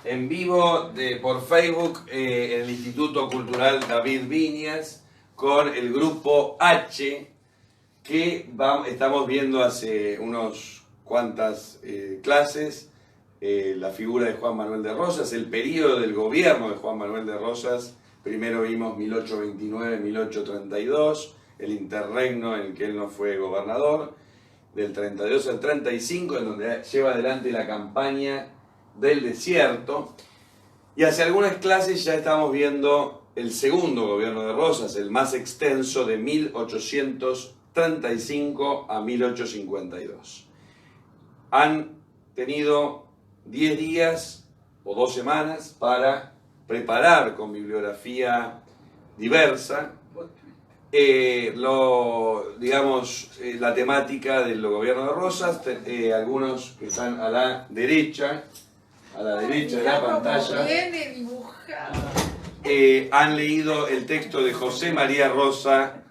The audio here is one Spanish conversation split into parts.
En vivo por Facebook en el Instituto Cultural David Viñas con el grupo H que estamos viendo hace unos cuantas clases la figura de Juan Manuel de Rosas, el periodo del gobierno de Juan Manuel de Rosas. Primero vimos 1829-1832, el interregno en el que él no fue gobernador, del 32 al 35, en donde lleva adelante la campaña del desierto. Y hace algunas clases ya estamos viendo el segundo gobierno de Rosas, el más extenso, de 1835 a 1852. Han tenido 10 días o 2 semanas para preparar con bibliografía diversa la temática del gobierno de Rosas. Algunos que están a la derecha de la pantalla, han leído el texto de José María Rosa,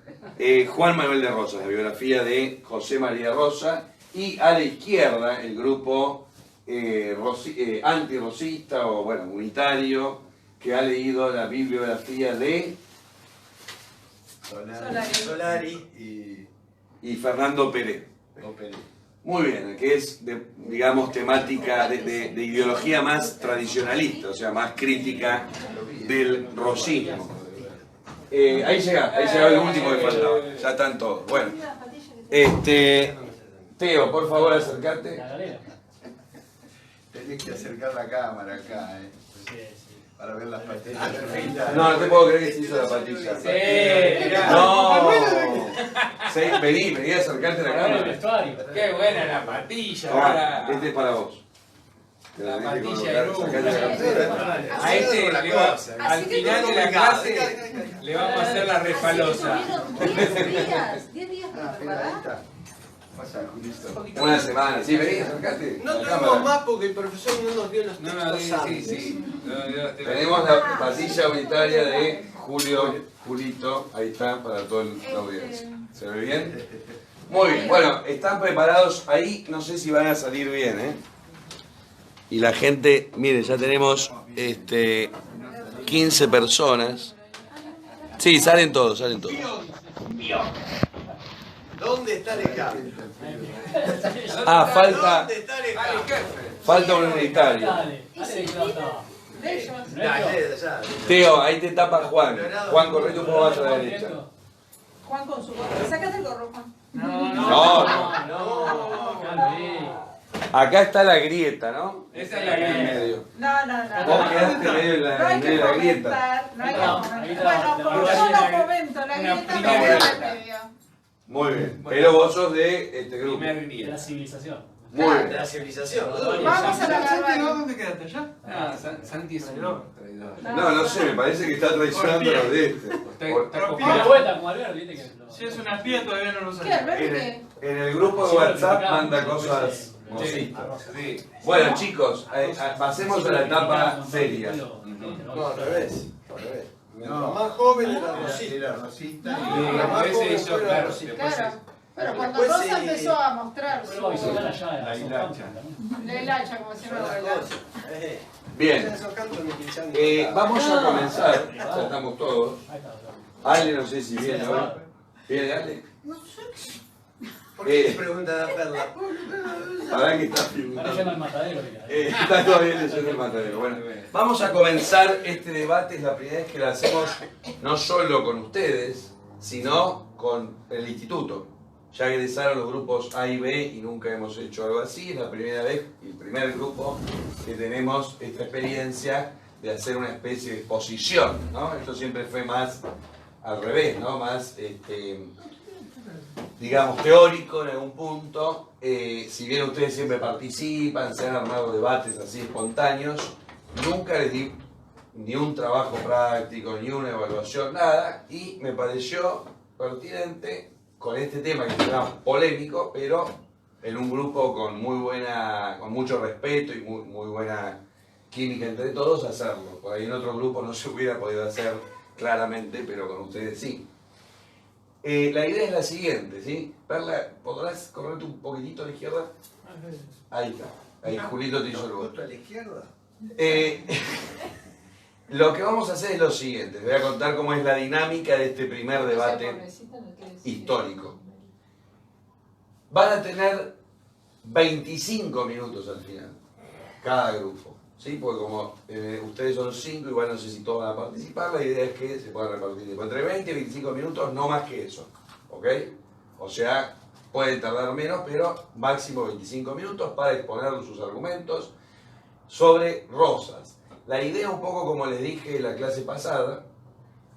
Juan Manuel de Rosas, la biografía de José María Rosa, y a la izquierda el grupo antirrosista o unitario, que ha leído la bibliografía de Solari y Fernando Pérez. Muy bien, que es, temática de ideología más tradicionalista, o sea, más crítica del rosismo. Ahí llega el último que faltaba, ya están todos. Bueno, Teo, por favor, acércate. Tenés que acercar la cámara acá, para ver las patillas. No te puedo creer que se hizo la patilla. No. Sí, vení a acercarte a la cámara. Qué buena la patilla. Este es para vos. La patilla de nuevo. A este al final de la clase le vamos a hacer la refalosa. 10 días para preparar. Una semana, sí, vení, acercate. No tenemos más porque el profesor no nos dio los textos antes. Sí. Tenemos la patilla unitaria de Julito, ahí está, para toda la audiencia. ¿Se ve bien? Muy bien, bueno, están preparados ahí, no sé si van a salir bien, Y la gente, miren, ya tenemos 15 personas. Sí, salen todos. ¿Dónde está el cable? Falta un unitario. Teo, ahí te tapa Juan. Juan, correte un poco más a la derecha. Juan con su gorro. Sácate el gorro, Juan. No. Acá está la grieta, ¿no? Esa es la grieta. No. Vos quedaste medio en la grieta. No hay que comentar. Bueno, como yo no comento la grieta, me quedo en el medio. Muy bien. Pero vos sos de este grupo. De la civilización. Muy bien. De la civilización. Vamos a la barba. ¿Dónde quedaste allá? Santi es un traidor. No sé, me parece que está traicionando a los de este. Si es una espía todavía no lo ¿Qué, Alberto? En el grupo de WhatsApp manda cosas mositas. Bueno, chicos, pasemos a la etapa seria. No, al revés. No, más joven era rosista. Y después se hizo, claro. Claro. Pero cuando Rosa empezó a mostrar su... La hilacha. La hilacha, como se llama la hilacha. Bien. Vamos a comenzar. Ya estamos todos. Ale, no sé si viene hoy. ¿Viene Ale? ¿Por qué le preguntan a Perla? Para que está filmando. Está todavía leyendo el matadero. Bueno, vamos a comenzar este debate. Es la primera vez que lo hacemos no solo con ustedes, sino con el instituto. Ya egresaron los grupos A y B y nunca hemos hecho algo así. Es la primera vez y el primer grupo que tenemos esta experiencia de hacer una especie de exposición, ¿no? Esto siempre fue más al revés, ¿no? Más, teórico en algún punto. Si bien ustedes siempre participan, se han armado debates así espontáneos, nunca les di ni un trabajo práctico, ni una evaluación, nada, y me pareció pertinente con este tema que será polémico, pero en un grupo con mucho respeto y muy buena química entre todos, hacerlo. Por ahí en otro grupo no se hubiera podido hacer claramente, pero con ustedes sí. La idea es la siguiente, ¿sí? Perla, ¿podrás correrte un poquitito a la izquierda? Ahí está. Ahí Julito te hizo el voto. ¿A la izquierda? Lo que vamos a hacer es lo siguiente. Les voy a contar cómo es la dinámica de este primer debate histórico. Van a tener 25 minutos al final, cada grupo. ¿Sí? Porque como ustedes son 5, igual no sé si todos van a participar, la idea es que se puedan repartir entre 20 y 25 minutos, no más que eso. ¿Ok? O sea, pueden tardar menos, pero máximo 25 minutos para exponer sus argumentos sobre Rosas. La idea, un poco como les dije en la clase pasada,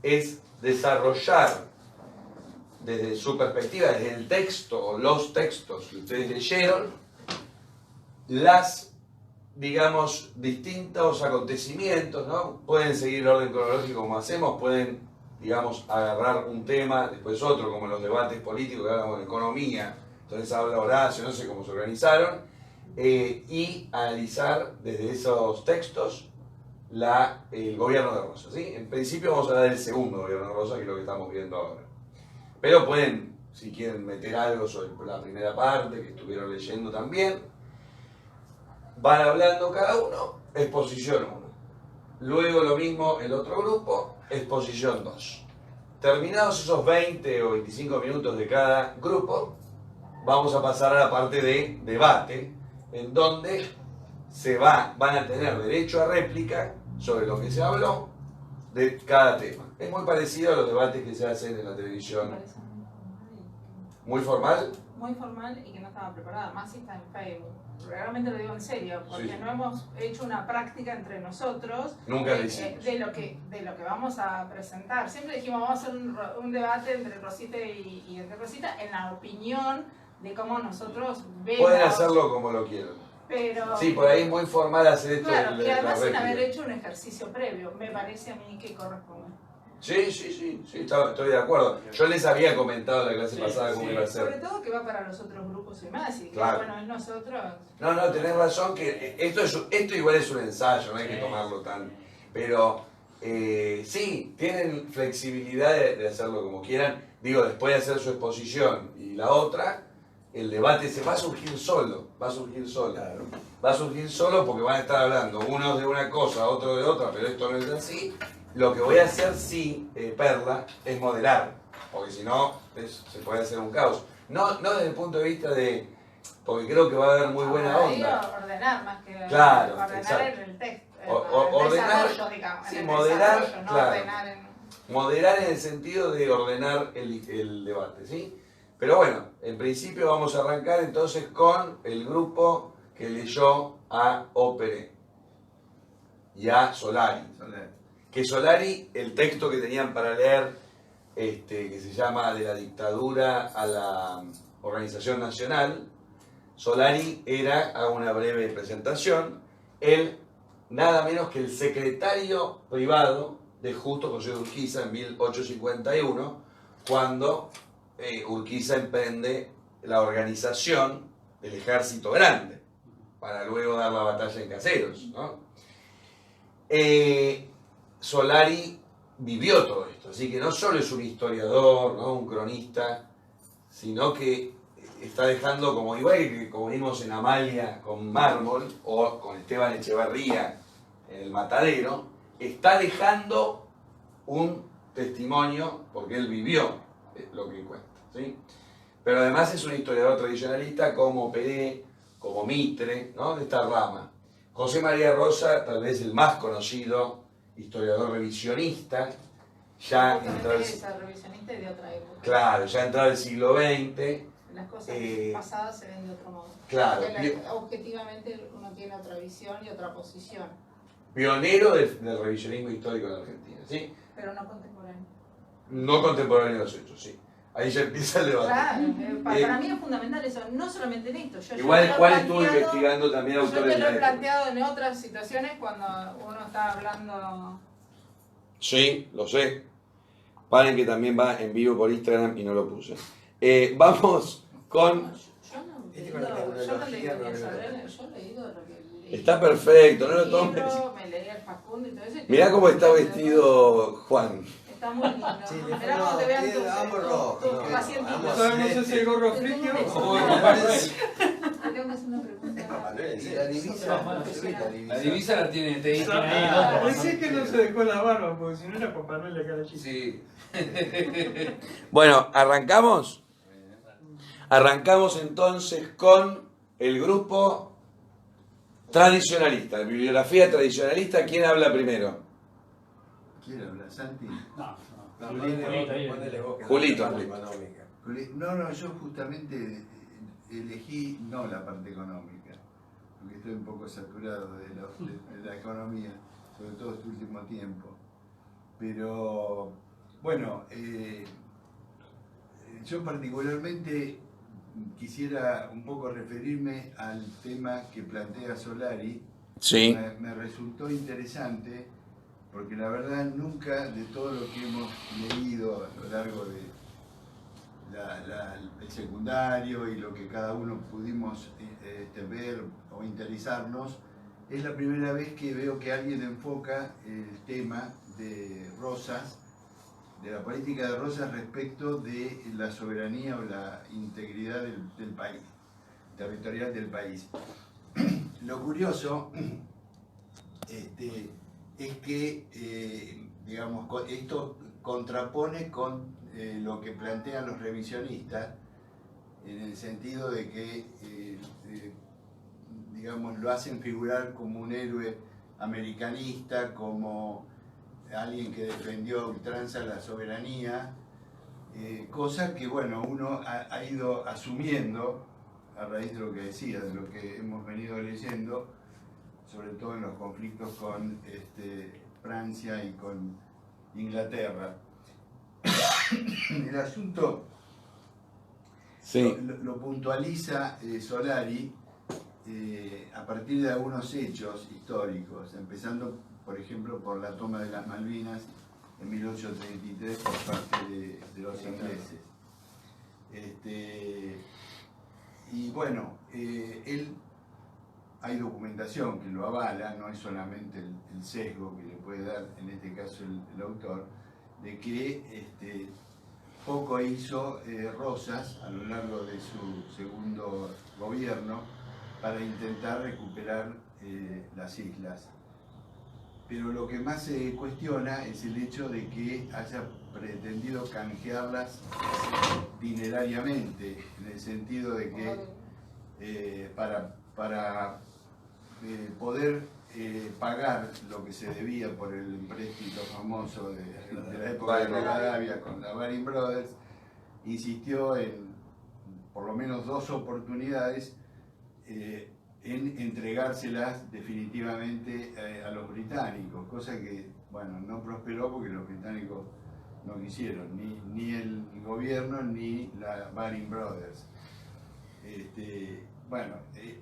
es desarrollar desde su perspectiva, desde el texto o los textos que ustedes leyeron, las, digamos, distintos acontecimientos, ¿no? Pueden seguir el orden cronológico como hacemos, pueden, digamos, agarrar un tema, después otro, como los debates políticos que hablamos de economía, entonces habla Horacio, no sé cómo se organizaron, y analizar desde esos textos el gobierno de Rosas, ¿sí? En principio vamos a hablar del segundo gobierno de Rosas, que es lo que estamos viendo ahora. Pero pueden, si quieren meter algo sobre la primera parte, que estuvieron leyendo también, van hablando cada uno, exposición 1. Luego lo mismo el otro grupo, exposición 2. Terminados esos 20 o 25 minutos de cada grupo, vamos a pasar a la parte de debate, en donde van a tener derecho a réplica sobre lo que se habló de cada tema. Es muy parecido a los debates que se hacen en la televisión. ¿Muy formal? Muy formal y que no estaba preparada, más si está en Facebook. Realmente lo digo en serio, porque Sí. no hemos hecho una práctica entre nosotros Nunca lo hicimos. de lo que vamos a presentar. Siempre dijimos, vamos a hacer un debate entre Rosita y entre Rosita en la opinión de cómo nosotros vemos. Pueden hacerlo como lo quieran. Pero, Sí, por ahí es muy formal hacer esto. claro, de y la además sin réplica. haber hecho un ejercicio previo, me parece a mí que corresponde. Sí, estoy de acuerdo. Yo les había comentado en la clase pasada cómo iba a Sobre ser. todo que va para los otros grupos y más, y que Claro. bueno, es nosotros. No, tenés razón que esto igual es un ensayo, no hay que tomarlo tan... Pero sí, tienen flexibilidad de hacerlo como quieran. Digo, después de hacer su exposición y la otra, el debate se va a surgir solo, va a surgir solo. Claro. Va a surgir solo porque van a estar hablando unos de una cosa, otros de otra, pero esto no es así. Lo que voy a hacer, sí, Perla, es moderar, porque si no, se puede hacer un caos. No desde el punto de vista de... porque creo que va a haber muy buena onda. Ordenar más que Claro, ordenar exacto. en el texto. Ordenar, desarrollo, digamos, sí, en el moderar, desarrollo, no claro. ordenar en... Moderar en el sentido de ordenar el debate, ¿sí? Pero bueno, en principio vamos a arrancar entonces con el grupo que leyó a Opere y a Solari. Que Solari, el texto que tenían para leer, que se llama De la dictadura a la organización nacional, Solari hago una breve presentación, él nada menos que el secretario privado de Justo José de Urquiza en 1851, cuando Urquiza emprende la organización del ejército grande, para luego dar la batalla en Caseros, ¿no? Solari vivió todo esto, así que no solo es un historiador, ¿no? Un cronista, sino que está dejando, como igual que como vimos en Amalia con Mármol o con Esteban Echeverría en El Matadero, está dejando un testimonio porque él vivió lo que cuenta, ¿sí? Pero además es un historiador tradicionalista como Peré, como Mitre, ¿no? De esta rama. José María Rosa, tal vez el más conocido historiador revisionista, ya entrado revisionista y de otra época. Claro, ya entrado el siglo XX. Las cosas pasadas se ven de otro modo. Claro. Objetivamente uno tiene otra visión y otra posición. Pionero del revisionismo histórico en Argentina, ¿sí? Pero no contemporáneo. No contemporáneo de los hechos, sí. Ahí ya empieza el debate. Claro, para mí es fundamental eso, no solamente en esto. Igual Juan estuvo investigando también Yo autores te lo de he la planteado en otras situaciones cuando uno está hablando... Sí, lo sé. Paren que también va en vivo por Instagram y no lo puse. Vamos con... Yo no leí lo que... Está perfecto, no lo tomes. Me leí el Facundo y todo eso. Mirá cómo está vestido Juan. Está muy lindo. Sí, Esperá cómo te vean amo rojo, tus no, pacientitos. amo ¿Sabemos si es el gorro frigio o el Papá Noel? Te tengo que hacer una pregunta. Papá Noel, sí. Y la divisa, no se ve la La divisa. divisa la tiene TI. Pensé que no se dejó la barba, porque si no era Papá Noel de cara chica. Sí. Bueno, ¿arrancamos? Arrancamos entonces con el grupo tradicionalista, la bibliografía tradicionalista. ¿Quién habla primero? ¿Quién habla? ¿Santi? Ponele vos que Julito. no es económica. No, yo justamente elegí no la parte económica, porque estoy un poco saturado de la economía, sobre todo este último tiempo. Pero, bueno, yo particularmente quisiera un poco referirme al tema que plantea Solari. Sí. Me resultó interesante porque la verdad nunca de todo lo que hemos leído a lo largo de el secundario y lo que cada uno pudimos ver o interesarnos, es la primera vez que veo que alguien enfoca el tema de Rosas, de la política de Rosas respecto de la soberanía o la integridad del país, territorial del país. Lo curioso es que, digamos, esto contrapone con lo que plantean los revisionistas, en el sentido de que, digamos, lo hacen figurar como un héroe americanista, como alguien que defendió a ultranza la soberanía, cosa que, bueno, uno ha ido asumiendo a raíz de lo que decía, de lo que hemos venido leyendo, sobre todo en los conflictos con Francia y con Inglaterra. El asunto Sí. lo puntualiza Solari a partir de algunos hechos históricos, empezando, por ejemplo, por la toma de las Malvinas en 1833 por parte de los ingleses. Y bueno, hay documentación que lo avala, no es solamente el sesgo que le puede dar, en este caso el autor, de que poco hizo Rosas a lo largo de su segundo gobierno para intentar recuperar las islas. Pero lo que más se cuestiona es el hecho de que haya pretendido canjearlas dinerariamente, en el sentido de que para poder pagar lo que se debía por el empréstito famoso de la época de Rivadavia con la Baring Brothers, insistió en por lo menos 2 oportunidades en entregárselas definitivamente a los británicos, cosa que, bueno, no prosperó porque los británicos no quisieron, ni el gobierno ni la Baring Brothers. Bueno,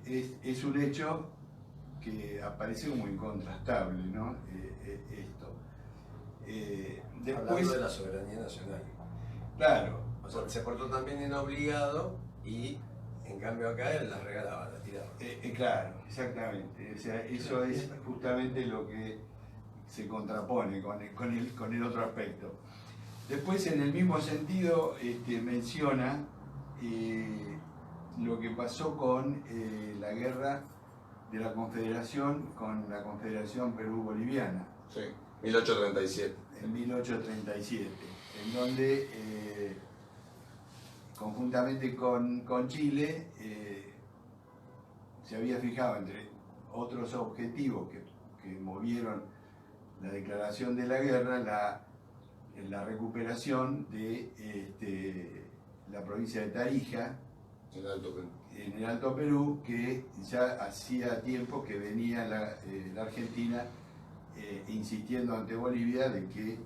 es un hecho que aparece como incontrastable, ¿no? Esto. Hablando Después, de la soberanía nacional. claro, O sea, se portó también inobligado y en cambio acá él la regalaba, la tiraba. claro, exactamente. O sea, eso es justamente lo que se contrapone con el otro aspecto. Después, en el mismo sentido, menciona lo que pasó con la guerra de la Confederación con la Confederación Perú-Boliviana. Sí. 1837. En 1837, en donde conjuntamente con Chile se había fijado, entre otros objetivos que movieron la declaración de la guerra, la recuperación de la provincia de Tarija, El Alto Perú. en el Alto Perú, que ya hacía tiempo que venía la Argentina insistiendo ante Bolivia de que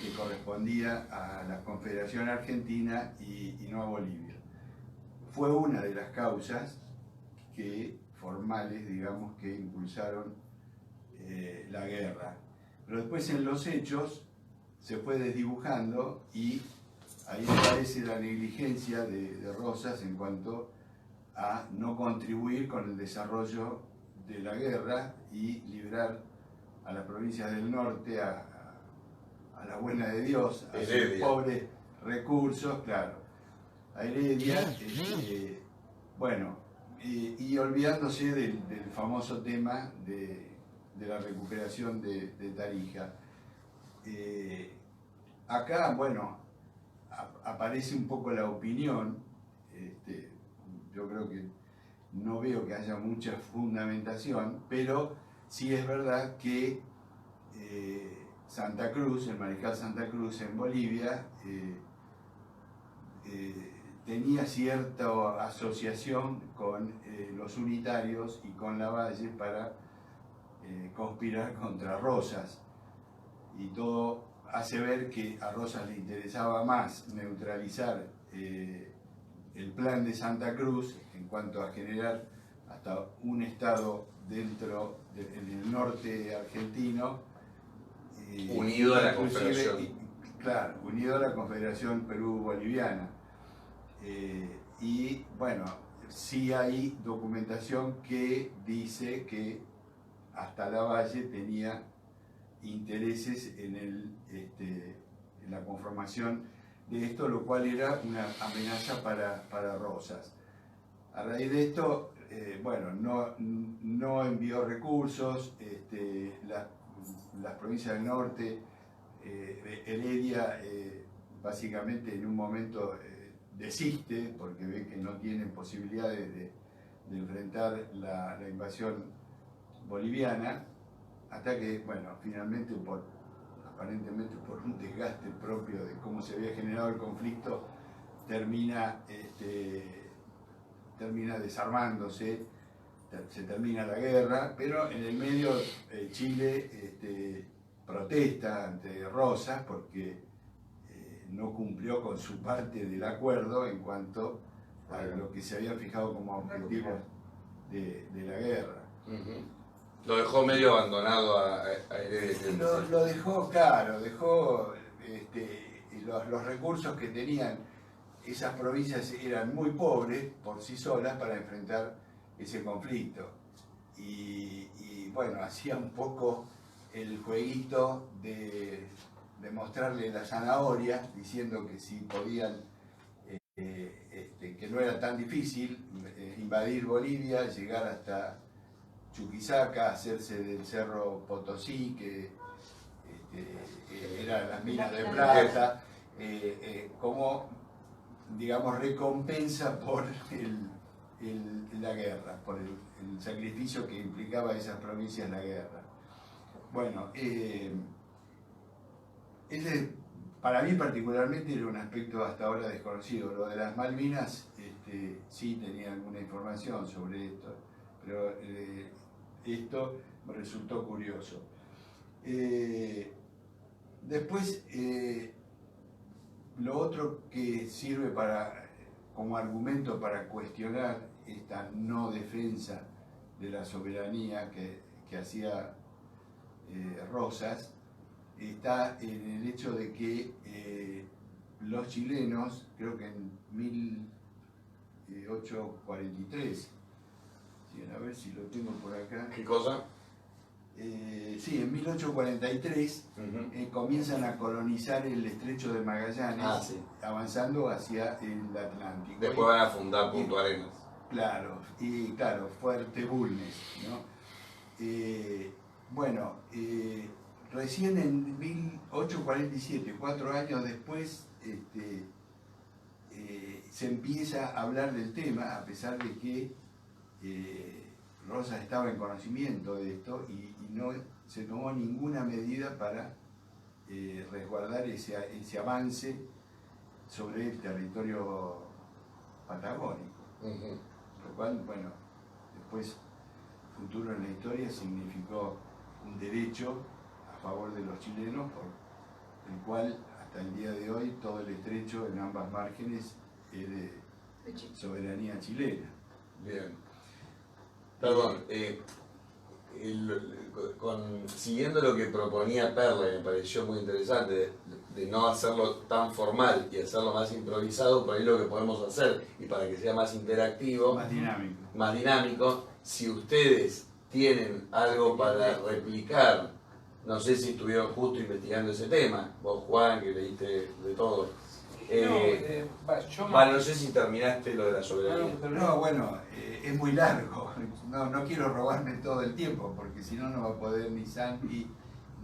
le correspondía a la Confederación Argentina y no a Bolivia. Fue una de las causas formales, digamos, que impulsaron la guerra. Pero después en los hechos se fue desdibujando y ahí aparece la negligencia de Rosas en cuanto a no contribuir con el desarrollo de la guerra y liberar a las provincias del norte, a a la buena de Dios, a sus Heredia. pobres recursos, claro, a Heredia, bueno, y olvidándose del famoso tema de la recuperación de Tarija. Acá, bueno, aparece un poco la opinión, yo creo que no veo que haya mucha fundamentación, pero sí es verdad que Santa Cruz, el mariscal Santa Cruz en Bolivia, tenía cierta asociación con los unitarios y con Lavalle para conspirar contra Rosas, y todo hace ver que a Rosas le interesaba más neutralizar el plan de Santa Cruz en cuanto a generar hasta un estado dentro en el norte argentino, unido a la inclusive, Confederación. claro, unido a la Confederación Perú-Boliviana. Y bueno, sí hay documentación que dice que hasta Lavalle tenía intereses en la conformación de esto, lo cual era una amenaza para Rosas. A raíz de esto, bueno, no envió recursos, las provincias del norte, Heredia básicamente en un momento desiste porque ve que no tienen posibilidades de enfrentar la invasión boliviana, hasta que, bueno, finalmente aparentemente por un desgaste propio de cómo se había generado el conflicto, termina desarmándose, se termina la guerra, pero en el medio Chile protesta ante Rosas porque no cumplió con su parte del acuerdo en cuanto a lo que se había fijado como objetivo de la guerra. Lo dejó medio abandonado a Heredia. Lo dejó, claro, dejó los recursos que tenían esas provincias eran muy pobres por sí solas para enfrentar ese conflicto. Y bueno, hacía un poco el jueguito de mostrarle la zanahoria, diciendo que si podían, que no era tan difícil invadir Bolivia, llegar hasta Chuquisaca, hacerse del Cerro Potosí, que eran las minas de plata, como, digamos, recompensa por la guerra, por el sacrificio que implicaba a esas provincias la guerra. Bueno, ese para mí particularmente era un aspecto hasta ahora desconocido. Lo de las Malvinas, sí tenía alguna información sobre esto, pero esto me resultó curioso. Después, lo otro que sirve como argumento para cuestionar esta no defensa de la soberanía que hacía Rosas, está en el hecho de que los chilenos, creo que en 1843, a ver si lo tengo por acá. ¿Qué cosa? Sí, en 1843 comienzan a colonizar el estrecho de Magallanes, sí, avanzando hacia el Atlántico. Después van a fundar Punta Arenas. Claro, y claro, Fuerte Bulnes, ¿no? Bueno, recién en 1847, 4 años después, se empieza a hablar del tema, a pesar de que Rosas estaba en conocimiento de esto y no se tomó ninguna medida para resguardar ese avance sobre el territorio patagónico. Lo cual, bueno, después, futuro en la historia, significó un derecho a favor de los chilenos, por el cual hasta el día de hoy todo el estrecho en ambas márgenes es de soberanía chilena. Bien. Perdón, siguiendo lo que proponía Perle, me pareció muy interesante, de no hacerlo tan formal y hacerlo más improvisado, por ahí lo que podemos hacer, y para que sea más interactivo, Más dinámico. si ustedes tienen algo para replicar no sé si estuvieron justo investigando ese tema, vos Juan, que leíste de todo. No sé si terminaste lo de la soberanía. No, bueno, es muy largo. No quiero robarme todo el tiempo, porque si no, no va a poder ni Santi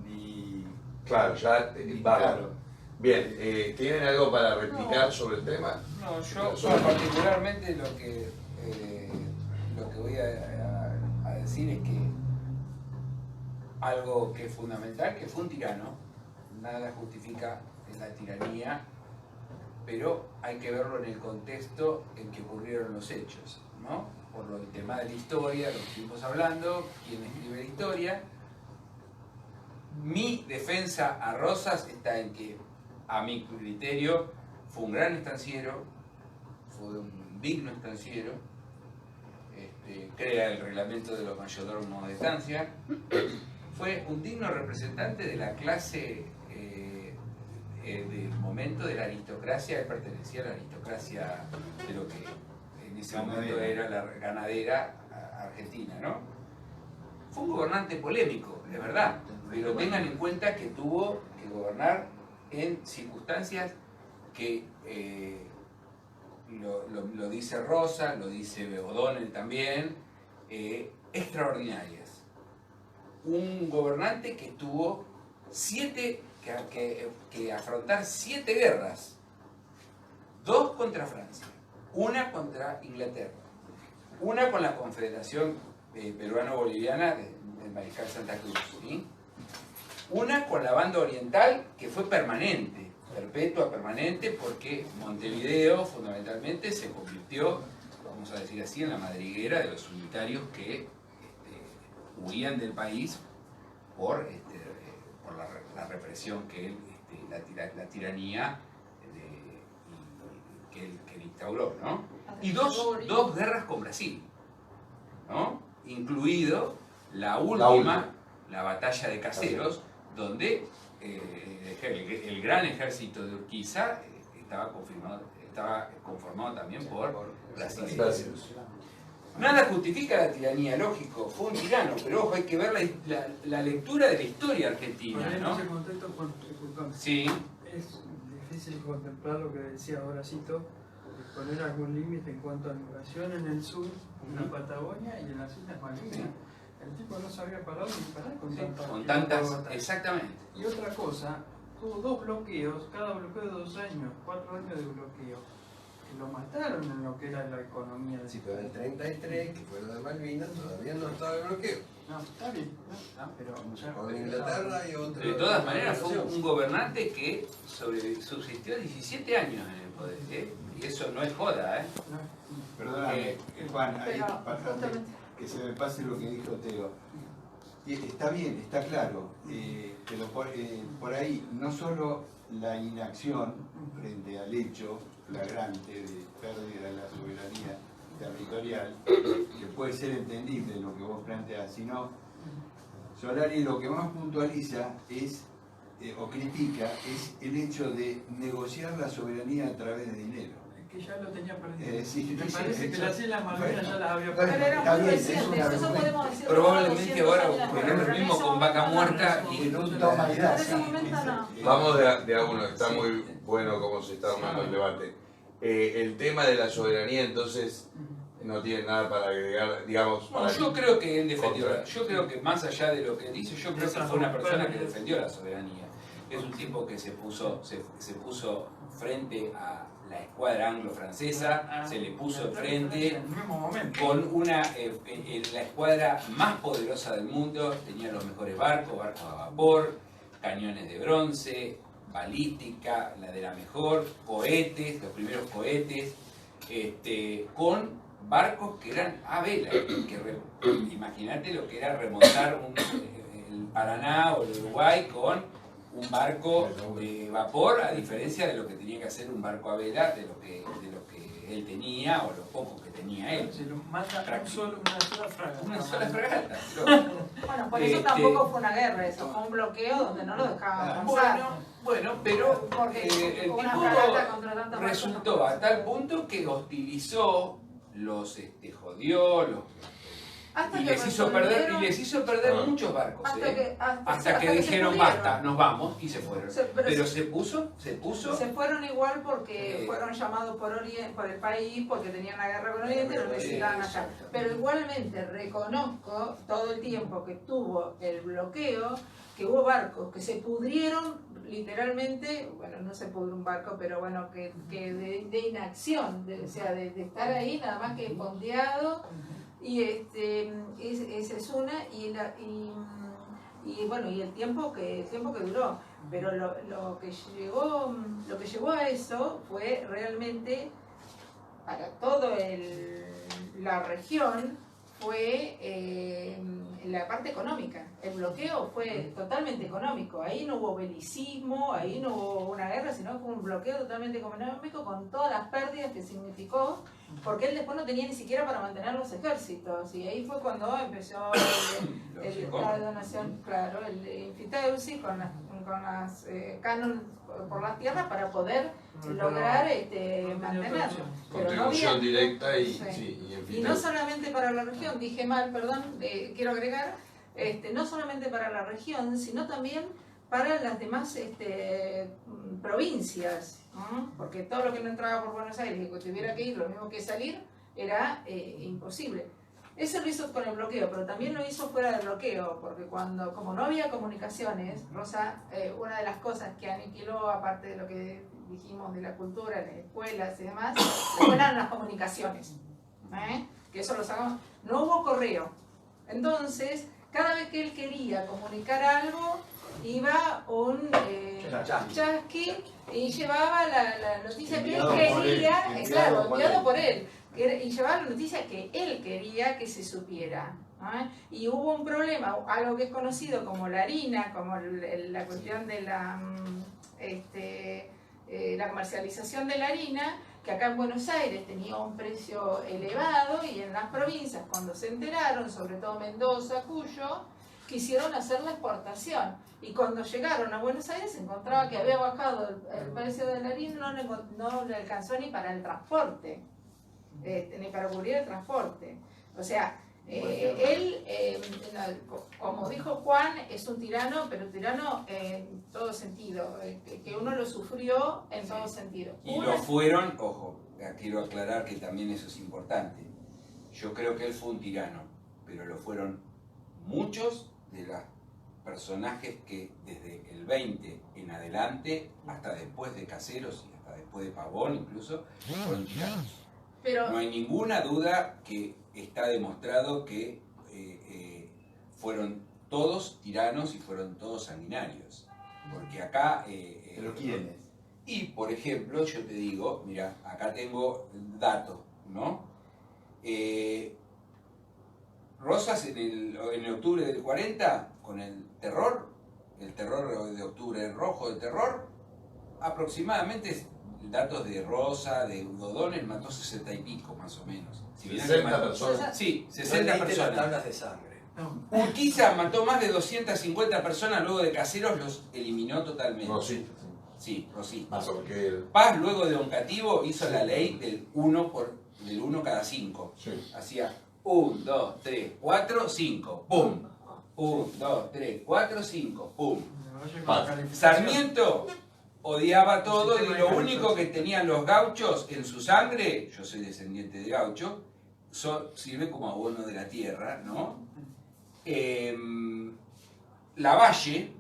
ni... Claro, ya va. Claro. Bien, ¿tienen algo para replicar sobre el tema? No, yo particularmente lo que voy a decir es que algo que es fundamental, que fue un tirano, nada justifica la tiranía, pero hay que verlo en el contexto en que ocurrieron los hechos, ¿no? Por el tema de la historia, lo que estuvimos hablando, quién escribe la historia. Mi defensa a Rosas está en que, a mi criterio, fue un gran estanciero, fue un digno estanciero, crea el reglamento de los mayordomos de estancia, fue un digno representante de la clase del momento de la aristocracia. Él pertenecía a la aristocracia de lo que en ese momento era la ganadera argentina, ¿no? Fue un gobernante polémico, es verdad, pero tengan en cuenta que tuvo que gobernar en circunstancias que lo dice Rosa, lo dice O'Donnell también, extraordinarias. Un gobernante que tuvo que afrontar 7 guerras, 2 contra Francia, 1 contra Inglaterra, 1 con la Confederación Peruano-Boliviana del Mariscal Santa Cruz, ¿sí? 1 con la banda oriental, que fue permanente, perpetua, permanente, porque Montevideo fundamentalmente se convirtió, vamos a decir así, en la madriguera de los unitarios que huían del país por la represión que la tiranía que él instauró, ¿no? Y dos guerras con Brasil, ¿no? Incluido la última, la batalla de Caseros, donde el gran ejército de Urquiza estaba conformado también por brasileños. Nada justifica la tiranía, lógico, fue un tirano, pero ojo, hay que ver la lectura de la historia argentina, ¿no? En ese contexto, disculpame, Sí. es difícil contemplar lo que decía Horacito, de poner algún límite en cuanto a migración en el sur, en la Patagonia y en las Islas Malvinas. Sí. El tipo no sabía parar ni parar Con tantas, exactamente. Y otra cosa, tuvo 2 bloqueos, cada bloqueo de 2 años, 4 años de bloqueo. Que lo mataron en lo que era la economía del Sí, pero en el 33, que fue lo de Malvinas, todavía no estaba el bloqueo. No, está bien, pero ya Con Inglaterra y otro. De todas maneras, fue un gobernante que subsistió 17 años en el poder, ¿eh? Y eso no es joda, ¿eh? Perdóname, Juan, ahí, Pero, bastante, que se me pase lo que dijo Teo. Y está bien, está claro, pero por ahí no solo la inacción frente al hecho flagrante de pérdida de la soberanía territorial, que puede ser entendible lo que vos planteás, sino Solari lo que más puntualiza es, o critica, es el hecho de negociar la soberanía a través de dinero. que ya lo tenía perdido. Sí, Me sí, parece que las Islas Malvinas ya las había bueno, Pero era está muy bien, reciente, es un eso argumento. podemos decir. Probablemente ahora ocurriremos ocurrirá lo mismo con Vaca Muerta y En un toma y En da, ese sí, momento no. Vamos de a uno, está muy bueno cómo se está armando el debate. El tema de la soberanía, entonces, no tiene nada para agregar, digamos, No, para yo creo que él defendió, Contra. yo creo que más allá de lo que dice, yo creo que fue una persona que defendió la soberanía. Es un tipo que se puso frente a la escuadra anglo-francesa, se le puso enfrente en el mismo momento. con la escuadra más poderosa del mundo, tenía los mejores barcos a vapor, cañones de bronce, balística, la de la mejor, cohetes, los primeros cohetes, con barcos que eran a vela. Imagínate lo que era remontar el Paraná o el Uruguay con un barco de vapor, a diferencia de lo que tenía que hacer un barco a vela, de lo que él tenía o lo poco que tenía él. Se lo mata una sola fragata. Una sola fragata. Bueno, por eso tampoco fue una guerra, eso fue un bloqueo donde no lo dejaban avanzar. Bueno, pero Porque el una fragata contra tipo tanta resultó a tal punto que hostilizó, los jodió, Hasta y que les hizo perder, resolvieron- muchos barcos, hasta que se dijeron pudieron. basta, nos vamos y se fueron. Pero Pero se puso. Se fueron igual porque fueron llamados por el país, porque tenían la guerra con Oriente y lo necesitaban allá. Exacto. Pero igualmente reconozco todo el tiempo que tuvo el bloqueo, que hubo barcos que se pudrieron literalmente, bueno, no se pudrió un barco, pero bueno, que de inacción, o sea, de estar ahí nada más que fondeado. Y esa es una, y bueno, y el tiempo que duró. Pero lo que llevó a eso fue realmente para toda la región, fue la parte económica. El bloqueo fue totalmente económico. Ahí no hubo belicismo, ahí no hubo una guerra, sino fue un bloqueo totalmente económico con todas las pérdidas que significó, porque él después no tenía ni siquiera para mantener los ejércitos. Y ahí fue cuando empezó la donación, claro, el enfiteusis con las canon por las tierras para poder lograr mantenerlo. Pero no Contribución había- directa y, sí. sí, y en Y no solamente para la región, dije mal, perdón, quiero agregar, no solamente para la región, sino también para las demás provincias, ¿no? Porque todo lo que no entraba por Buenos Aires y que tuviera que ir, lo mismo que salir, era imposible. Eso lo hizo con el bloqueo, pero también lo hizo fuera del bloqueo, porque como no había comunicaciones, Rosa, una de las cosas que aniquiló, aparte de lo que dijimos de la cultura, las escuelas y demás, eran las comunicaciones. Que eso lo sacamos. No hubo correo. Entonces, cada vez que él quería comunicar algo, iba un chasqui y llevaba la noticia que él quería, enviado por él. Y llevaba la noticia que él quería que se supiera. Y hubo un problema, algo que es conocido como la harina, como la cuestión de la comercialización de la harina, que acá en Buenos Aires tenía un precio elevado, y en las provincias, cuando se enteraron, sobre todo Mendoza, Cuyo, quisieron hacer la exportación. Y cuando llegaron a Buenos Aires se encontraba que había bajado el precio de la harina, no le alcanzó ni para el transporte, ni para cubrir el transporte. O sea, él, como dijo Juan, es un tirano, pero tirano en todo sentido, que uno lo sufrió en todo sentido. Y lo fueron, ojo, quiero aclarar que también eso es importante. Yo creo que él fue un tirano, pero lo fueron muchos de los personajes que desde el 20 en adelante, hasta después de Caseros y hasta después de Pavón incluso, fueron tiranos. Pero, No hay ninguna duda que está demostrado que fueron todos tiranos y fueron todos sanguinarios. Porque acá... ¿Pero quiénes? Y, por ejemplo, yo te digo, mira, acá tengo datos, ¿no? Rosas en octubre del 40, con el terror de octubre rojo de terror, aproximadamente, datos de Rosa, de Dodones, mató 60 y pico más o menos. Si bien 60 mató- personas. Sí, No 60 leíste las personas. tablas de sangre. Urquiza mató más de 250 personas, luego de Caseros los eliminó totalmente. Rosita, Sí, Rosita. más porque él. Paz, luego de Oncativo, hizo la ley del 1 cada 5. Sí. Hacía 1, 2, 3, 4, 5, ¡pum! 1, 2, 3, 4, 5, ¡pum! Sarmiento odiaba todo y lo único que tenían los gauchos en su sangre, yo soy descendiente de gaucho, sirve como abono de la tierra, ¿no? Lavalle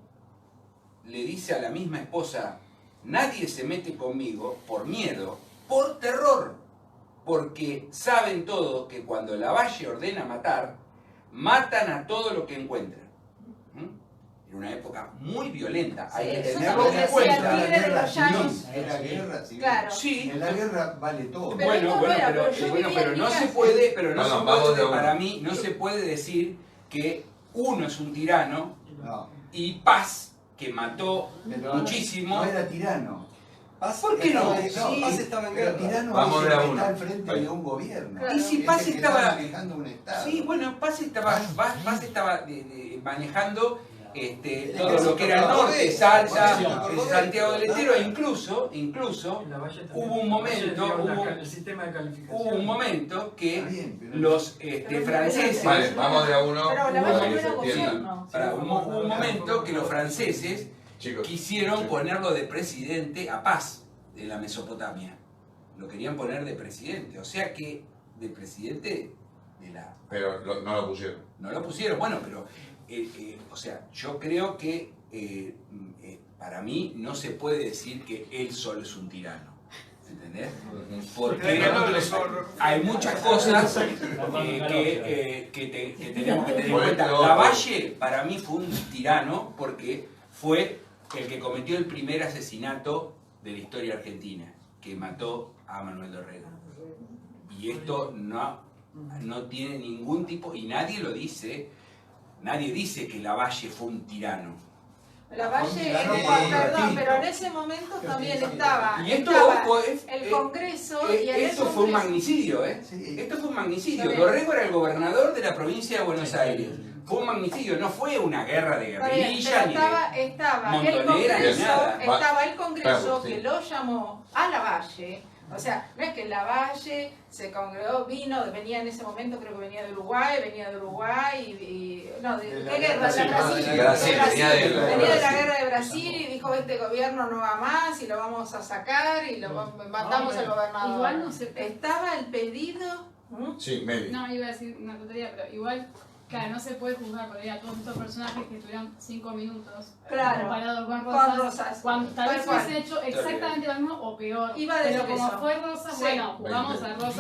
le dice a la misma esposa: nadie se mete conmigo por miedo, por terror, porque saben todos que cuando Lavalle ordena matar, matan a todo lo que encuentran. Era una época muy violenta. Hay que eso tenerlo también en decía el cuenta. tigre de los llanos. Era guerra civil. Claro. Sí. En la guerra vale todo. Pero Bueno, esto bueno, era, pero, pero yo vivía en mi no se casa. puede, pero no No, se no, vamos puede, de uno. para mí, no se puede decir que uno es un tirano No, y Paz, que mató pero muchísimo. no era tirano. Paz ¿Por qué no? estaba- Sí, Paz estaba en Pero guerra. tirano Vamos es el de a que uno. está al frente Ahí. de un gobierno. Claro. Y si Es Paz el que estaba... manejando un estado. Sí, bueno, Paz estaba manejando todo lo que era el norte, Salta, Santiago del Estero, e incluso En la Valle también. hubo un momento, Digamos, el sistema de calificación. hubo un momento que Está bien, pero- los Pero franceses, Vale, vamos de a uno. Pero la para Valle que no se era entienda. gobierno. hubo un momento que los franceses Chicos, quisieron sí. ponerlo de presidente a Paz, de la Mesopotamia. Lo querían poner de presidente, o sea que de presidente de la... Pero no lo pusieron. No lo pusieron, bueno, pero, o sea, yo creo que para mí no se puede decir que él solo es un tirano, ¿entendés? Porque hay muchas cosas que tenemos que tener en cuenta. Lavalle para mí fue un tirano porque fue el que cometió el primer asesinato de la historia argentina, que mató a Manuel Dorrego. Y esto no tiene ningún tipo, y nadie lo dice, nadie dice que Lavalle fue un tirano. La Valle, perdón, pero en ese momento también estaba Y esto, estaba ojo, el Congreso y en esto el fue un Congreso- magnicidio, ¿eh? Sí. Esto fue un magnicidio. Está bien. Dorrego era el gobernador de la provincia de Buenos Aires. Fue un magnicidio, no fue una guerra de Está bien, guerrilla pero ni estaba el Montonera, ni Congreso, nada. estaba el Congreso Claro, sí. que lo llamó a Lavalle. O sea, no es que Lavalle se congregó, venía en ese momento, creo que venía de Uruguay no, ¿de De la qué guerra? Brasil, De Brasil. de Brasil, venía de la Venía de la Brasil. guerra de Brasil y dijo, este gobierno no va más y lo vamos a sacar y matamos al gobernador. Igual no se... Estaba el pedido... ¿Mm? Sí, Meli. No, iba a decir una tontería, pero igual, claro, no se puede juzgar por ahí a todos estos personajes que estuvieron 5 minutos Claro, comparados con con Rosas. Rosas. Cuando tal vez Tal cual. hubiese hecho exactamente lo mismo o peor. Iba a decir pero como eso. fue Rosas, Sí. bueno, jugamos a Rosas.